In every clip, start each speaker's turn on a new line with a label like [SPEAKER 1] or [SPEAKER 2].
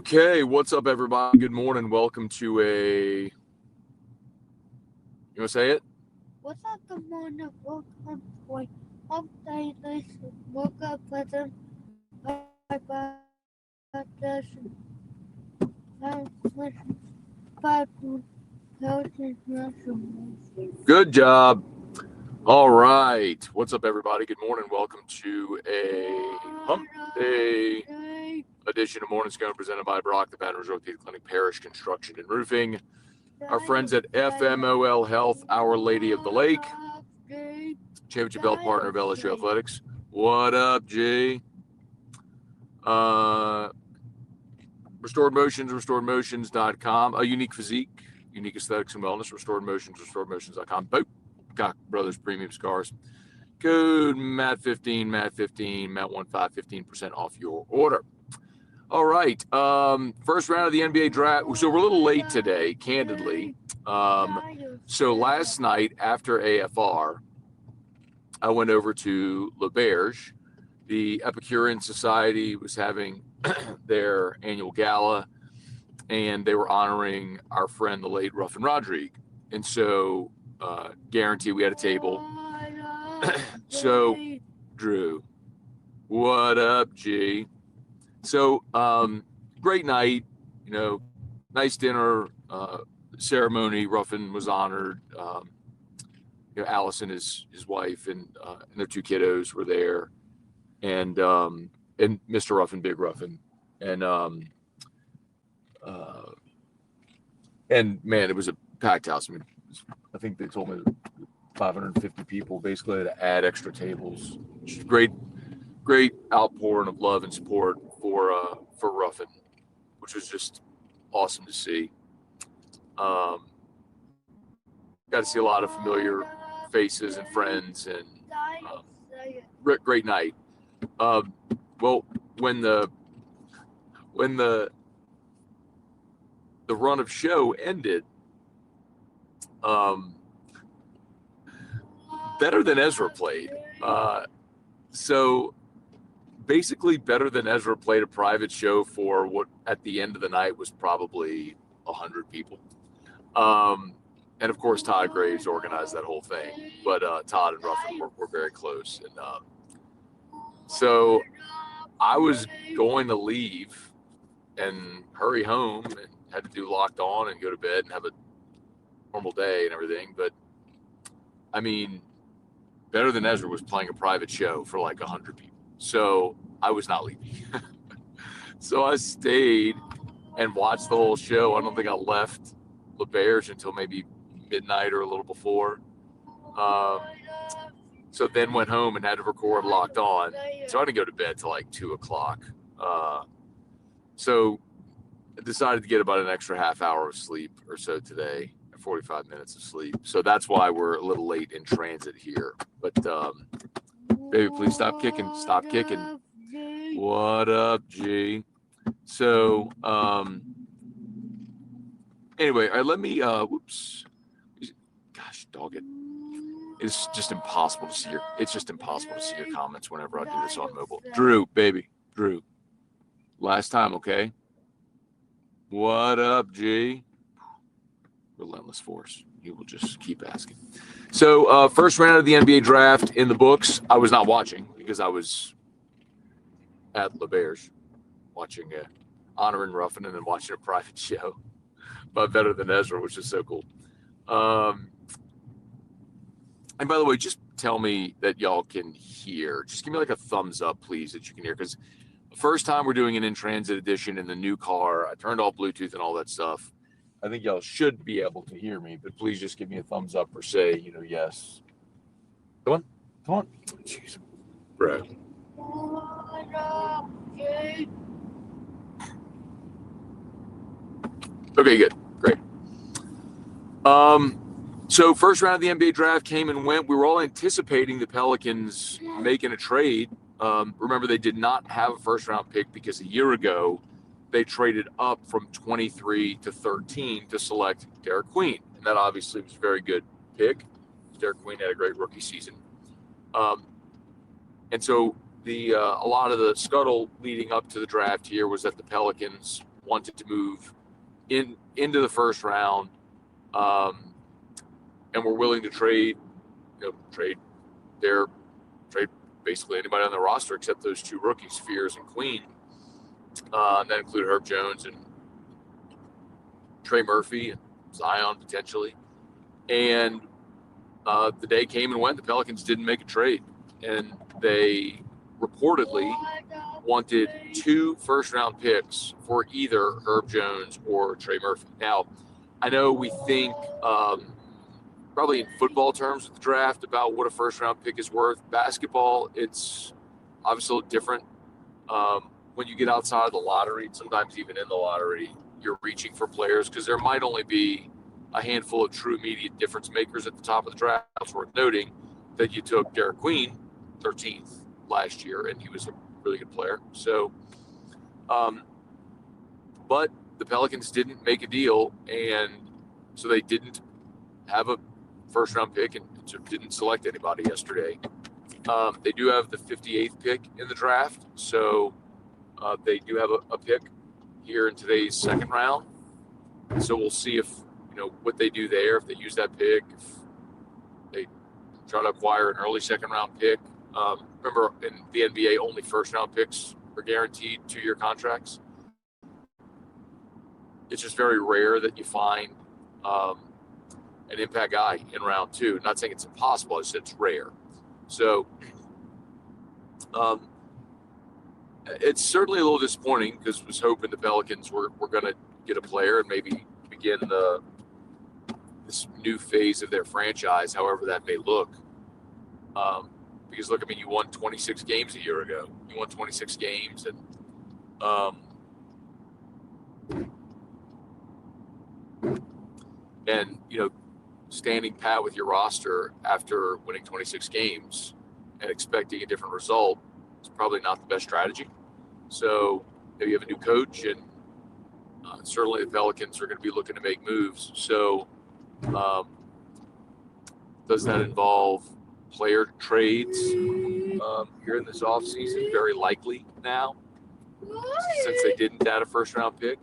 [SPEAKER 1] Okay, what's up, everybody? Good morning. Welcome to a. You want to say it?
[SPEAKER 2] What's up, good morning? Welcome to update this woke up present by
[SPEAKER 1] Good job. All right. What's up, everybody? Good morning. Welcome to a hump day edition of Morning Scone presented by Brock, the Baton Rouge Orthopedic Clinic, Parish Construction and Roofing. Our friends at FMOL Health, Our Lady of the Lake, championship belt partner of LSU Athletics. What up, G? restoredmotions.com, a unique physique, unique aesthetics and wellness, restoredmotions.com. Boop. Cock Brothers Premium Scars. Code MAT15, MAT15, MAT15, 15% off your order. All right. First round of the NBA draft. So we're a little late today, candidly. So last night after AFR, I went over to L'Auberge. The Epicurean Society was having their annual gala, and they were honoring our friend, the late Ruffin Rodrigue. And so, guarantee we had a table. So, Drew, what up, G? So, great night, nice dinner, ceremony. Ruffin was honored. Allison, his wife, and their two kiddos were there, and Mr. Ruffin, Big Ruffin, and man, it was a packed house. I mean, I think they told me 550 people. Basically, had to add extra tables. Just great outpouring of love and support for Ruffin, which was just awesome to see. Got to see a lot of familiar faces and friends, and great night. Well, when the run of show ended, Better Than Ezra played. So basically, Better Than Ezra played a private show for what at the end of the night was probably 100 people. And of course, Todd Graves organized that whole thing. But Todd and Ruffin were very close. And so I was going to leave and hurry home and had to do Locked On and go to bed and have a normal day and everything. But I mean, Better Than Ezra was playing a private show for like 100 people. So I was not leaving. So I stayed and watched the whole show. I don't think I left L'Auberge until maybe midnight or a little before. So then went home and had to record Locked On. So I didn't go to bed till like 2 o'clock. So I decided to get about an extra half hour of sleep or so today, 45 minutes of sleep. So that's why we're a little late in transit here. But baby, please stop kicking. Stop kicking. What up, G? So anyway, all right, let me whoops. Gosh, dog it. It's just impossible to see your comments whenever I do this on mobile. Drew, baby. Drew. Last time, okay? What up, G? Relentless force. He will just keep asking. So, first round of the NBA draft in the books. I was not watching because I was at L'Auberge watching honoring Ruffin and then watching a private show, but Better Than Ezra, which is so cool. And by the way, just tell me that y'all can hear. Just give me like a thumbs up, please, that you can hear. Because the first time we're doing an in-transit edition in the new car, I turned off Bluetooth and all that stuff. I think y'all should be able to hear me, but please just give me a thumbs up or say, yes. Come on. Jeez. Bro. Okay, good. Great. So first round of the NBA draft came and went. We were all anticipating the Pelicans making a trade. Remember, they did not have a first round pick because a year ago they traded up from 23 to 13 to select Derek Queen. And that obviously was a very good pick. Derek Queen had a great rookie season. And so a lot of the scuttle leading up to the draft here was that the Pelicans wanted to move into the first round, and were willing to trade basically anybody on the roster except those two rookies, Spears and Queen. And that included Herb Jones and Trey Murphy and Zion potentially. And the day came and went. The Pelicans didn't make a trade, and they reportedly wanted 2 first-round picks for either Herb Jones or Trey Murphy. Now, I know we think probably in football terms with the draft about what a first-round pick is worth. Basketball, it's obviously a little different. When you get outside of the lottery, sometimes even in the lottery, you're reaching for players because there might only be a handful of true immediate difference makers at the top of the draft. It's worth noting that you took Derek Queen 13th last year, and he was a really good player. So, but the Pelicans didn't make a deal, and so they didn't have a first-round pick and didn't select anybody yesterday. They do have the 58th pick in the draft, so they do have a pick here in today's second round. So we'll see if what they do there, if they use that pick, if they try to acquire an early second-round pick. Remember, in the NBA, only first-round picks are guaranteed 2-year contracts. It's just very rare that you find an impact guy in round 2. Not saying it's impossible, it's rare. So it's certainly a little disappointing because I was hoping the Pelicans were going to get a player and maybe begin this new phase of their franchise, however that may look. Because look, I mean, you won 26 games a year ago. You won 26 games, and standing pat with your roster after winning 26 games and expecting a different result is probably not the best strategy. So you have a new coach, and certainly the Pelicans are going to be looking to make moves. So does that involve player trades here in this offseason? Very likely now, since they didn't add a first-round pick.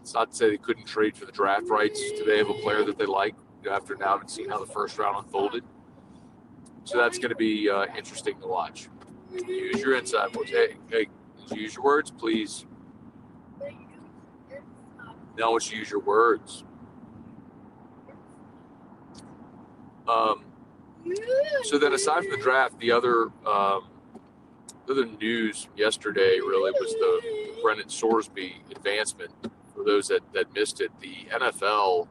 [SPEAKER 1] It's not to say they couldn't trade for the draft rights. Do they have a player that they like after now having seen how the first round unfolded? So that's going to be interesting to watch. Use your inside voice. Hey, use your words, please. Now I want you to use your words. So then aside from the draft, the other news yesterday really was the Brendan Sorsby advancement. For those that missed it, the NFL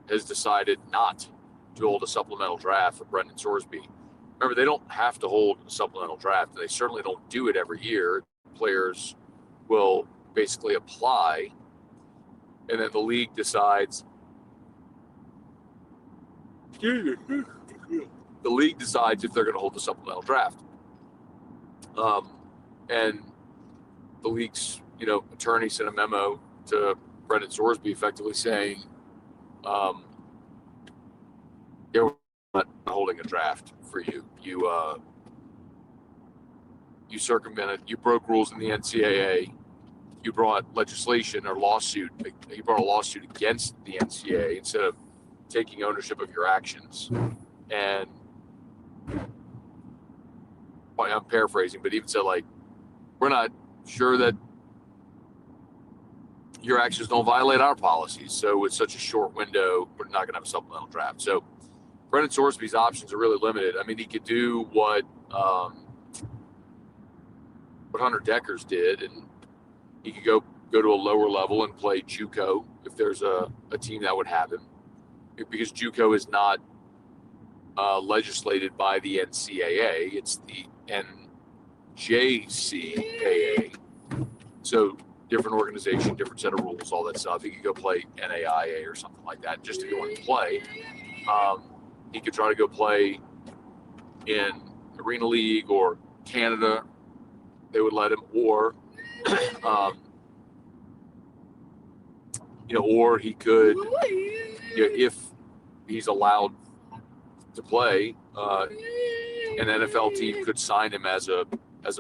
[SPEAKER 1] has decided not to hold a supplemental draft for Brendan Sorsby. Remember, they don't have to hold a supplemental draft. They certainly don't do it every year. Players will basically apply, and then the league decides. The league decides if they're going to hold the supplemental draft. And the league's attorney sent a memo to Brendan Sorsby effectively saying, we're not holding a draft for you. You circumvented, you broke rules in the NCAA. You brought legislation or lawsuit. You brought a lawsuit against the NCAA instead of taking ownership of your actions. And I'm paraphrasing, but even said, we're not sure that your actions don't violate our policies. So with such a short window, we're not going to have a supplemental draft. So Brendan Sorsby's options are really limited. I mean, he could do what Hunter Deckers did, and he could go to a lower level and play JUCO if there's a team that would have him, because JUCO is not legislated by the NCAA. It's the NJCAA. So different organization, different set of rules, all that stuff. He could go play NAIA or something like that just if he wanted to play. He could try to go play in Arena League or Canada. They would let him, or or he could, if he's allowed to play, an NFL team could sign him as a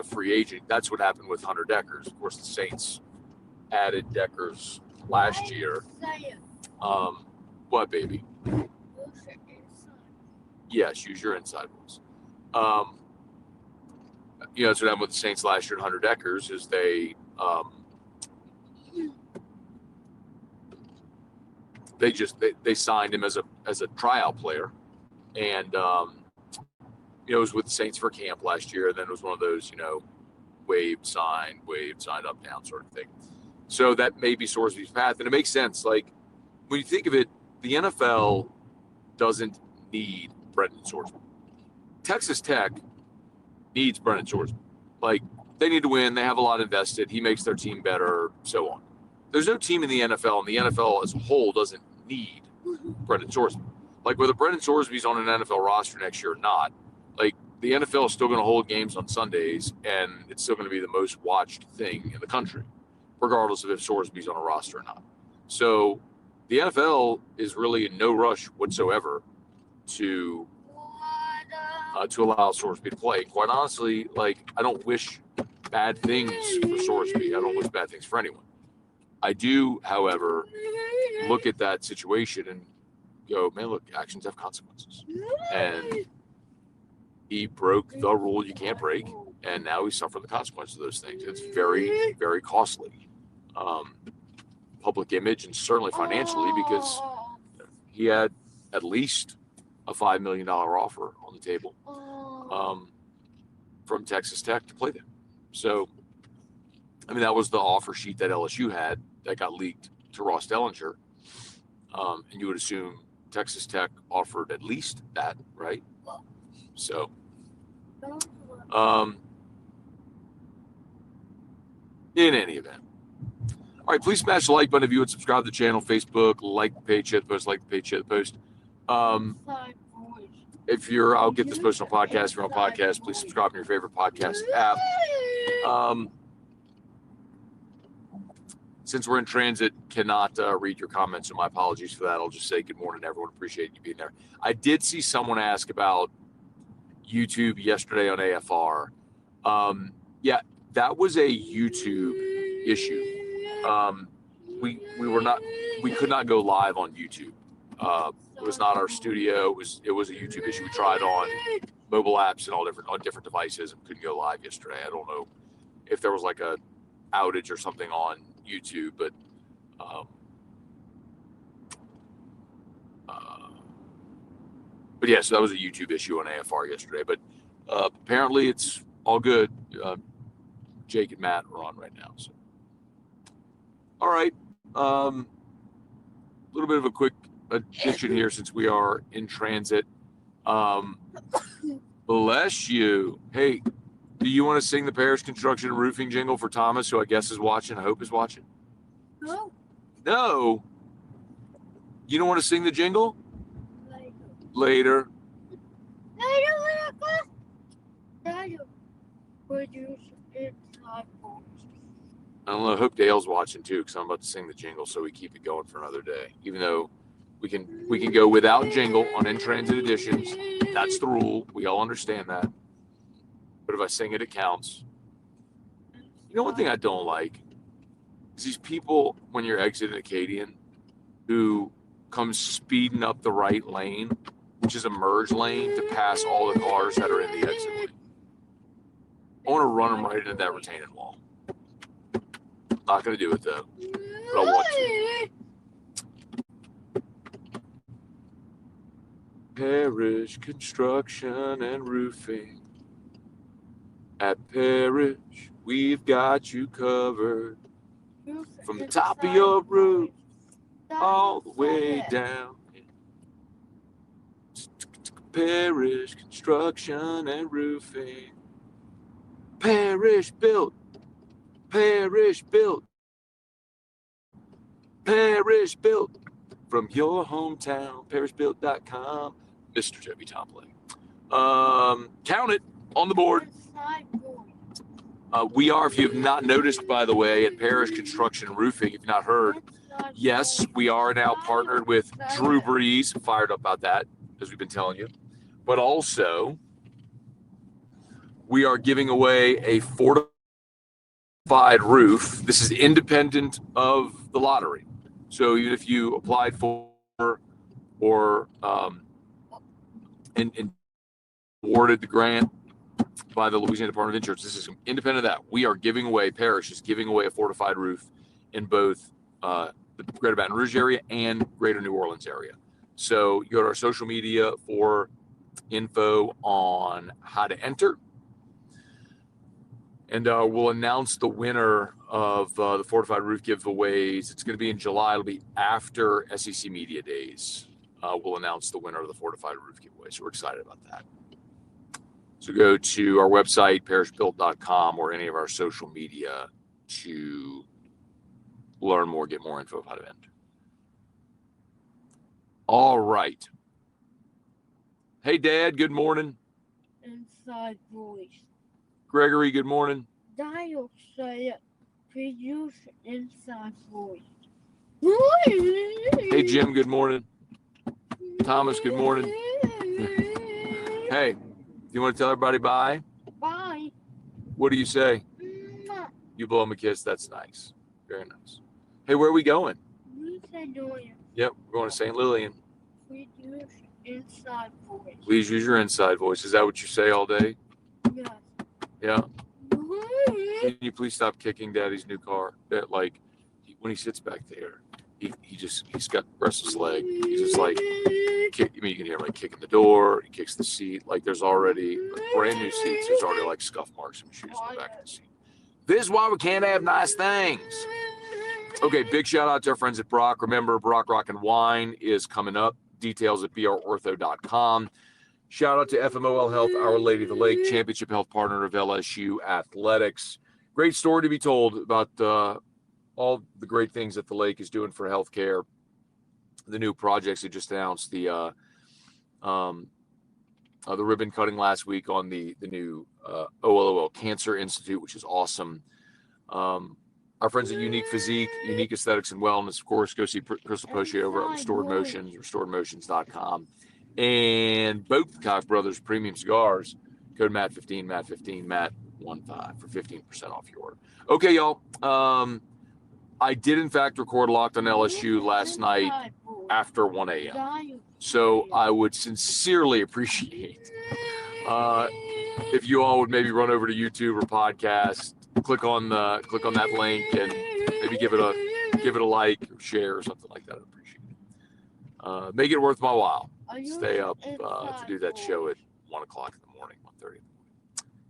[SPEAKER 1] free agent. That's what happened with Hunter Deckers. Of course, the Saints added deckers last year. What, baby? Yes, use your inside ones. That's what happened with the Saints last year at 100 deckers is they signed him as a tryout player, and it was with the Saints for camp last year. And then it was one of those waived, signed, up, down sort of thing. So that may be Sorsby's path, and it makes sense. Like when you think of it, the NFL doesn't need Brendan Sorsby. Texas Tech needs Brendan Sorsby. Like they need to win. They have a lot invested. He makes their team better, so on. There's no team in the NFL, and the NFL as a whole doesn't need Brendan Sorsby. Like whether Brendan Sorsby's on an NFL roster next year or not, like the NFL is still going to hold games on Sundays, and it's still going to be the most watched thing in the country, regardless of if Sorsby's on a roster or not. So the NFL is really in no rush whatsoever to allow Sorsby to play. Quite honestly, like I don't wish bad things for Sorsby. I don't wish bad things for anyone. I do, however, look at that situation and go, man, look, actions have consequences. And he broke the rule you can't break, and now he's suffering the consequences of those things. It's very, very costly. Public image and certainly financially, because he had at least a $5 million offer on the table from Texas Tech to play there. So, I mean, that was the offer sheet that LSU had that got leaked to Ross Dellinger. And you would assume Texas Tech offered at least that, right? So, in any event. All right, please smash the like button if you would subscribe to the channel, Facebook, like the page, share the post, like the page, share the post. I'll get this posted on podcast. If you're on podcast, please subscribe to your favorite podcast app. Since we're in transit, cannot read your comments, so my apologies for that. I'll just say good morning, everyone. Appreciate you being there. I did see someone ask about YouTube yesterday on AFR. Yeah, that was a YouTube issue. We could not go live on YouTube. It was not our studio. It was a YouTube issue. We tried on mobile apps and on different devices and couldn't go live yesterday. I don't know if there was like a outage or something on YouTube, but yeah, so that was a YouTube issue on AFR yesterday. But apparently it's all good. Jake and Matt are on right now. So, all right, a little bit of a quick addition here since we are in transit. Bless you. Hey, do you want to sing the Parish Construction Roofing jingle for Thomas, who I guess is watching? I hope is watching.
[SPEAKER 2] No.
[SPEAKER 1] No. You don't want to sing the jingle? Later. I don't know. I hope Dale's watching too, because I'm about to sing the jingle, so we keep it going for another day. Even though we can go without jingle on in transit editions. That's the rule. We all understand that. But if I sing it, it counts. You know, one thing I don't like is these people when you're exiting Acadian who come speeding up the right lane, which is a merge lane, to pass all the cars that are in the exit lane. I want to run them right into that retaining wall. Not going to do it though, but I want to. Parish Construction and Roofing. At Parish, we've got you covered. From the top of your roof all the way down. Parish Construction and Roofing. Parish built. Parish built. Parish built. From your hometown, parishbuilt.com. Mr. Joby Topley. Count it on the board. We are, if you have not noticed, by the way, at Parish Construction Roofing, if you've not heard, yes, we are now partnered with Drew Brees. Fired up about that, as we've been telling you. But also, we are giving away a fortified fortified roof. This is independent of the lottery. So even if you applied for or and awarded the grant by the Louisiana Department of Insurance, this is independent of that. We are giving away, Parish is giving away a fortified roof in both the Greater Baton Rouge area and Greater New Orleans area. So you go to our social media for info on how to enter. And we'll announce the winner of the fortified roof giveaways. It's going to be in July. It'll be after SEC Media Days. We'll announce the winner of the fortified roof giveaway. So we're excited about that. So go to our website, parishbuilt.com, or any of our social media to learn more, get more info about how to enter. All right. Hey, Dad, good morning.
[SPEAKER 2] Inside voice.
[SPEAKER 1] Gregory, good morning.
[SPEAKER 2] Dial say produce inside voice.
[SPEAKER 1] Hey, Jim, good morning. Thomas, good morning. Hey, you want to tell everybody bye?
[SPEAKER 2] Bye.
[SPEAKER 1] What do you say?
[SPEAKER 2] Mwah.
[SPEAKER 1] You blow them a kiss. That's nice. Very nice. Hey, where are we going? Yep, we're going to St. Lillian.
[SPEAKER 2] Produce inside voice.
[SPEAKER 1] Please use your inside voice. Is that what you say all day?
[SPEAKER 2] Yes.
[SPEAKER 1] Yeah. Can you please stop kicking Daddy's new car? That when he sits back there, he's got restless leg. He's just like kick. I mean, you can hear him like kicking the door. He kicks the seat. Like there's already brand new seats. There's already like scuff marks and shoes on the back of the seat. This is why we can't have nice things. Okay, big shout out to our friends at Brock. Remember, Brock Rock and Wine is coming up. Details at brortho.com. Shout out to FMOL Health, Our Lady of the Lake, championship health partner of LSU Athletics. Great story to be told about all the great things that the Lake is doing for healthcare. The new projects they just announced, the ribbon cutting last week on the new OLOL Cancer Institute, which is awesome. Our friends at Unique Physique, Unique Aesthetics and Wellness, of course, go see Crystal Poche over at Restored Motions, restoredmotions.com. And Boatcock Brothers Premium Cigars, code Matt15, Matt15, Matt15 for 15% off your order. Okay, y'all. I did, in fact, record Locked on LSU last night after 1 a.m. So I would sincerely appreciate if you all would maybe run over to YouTube or podcast, click on that link, and maybe give it a like or share or something like that. I'd appreciate it. Make it worth my while. Stay up to do that show at 1 o'clock in the morning, 1:30.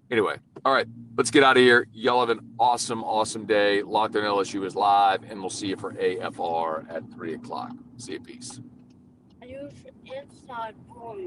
[SPEAKER 1] Anyway, all right, let's get out of here. Y'all have an awesome day. Locked on LSU is live, and we'll see you for AFR at 3 o'clock. See you. Peace.
[SPEAKER 2] Use inside voice.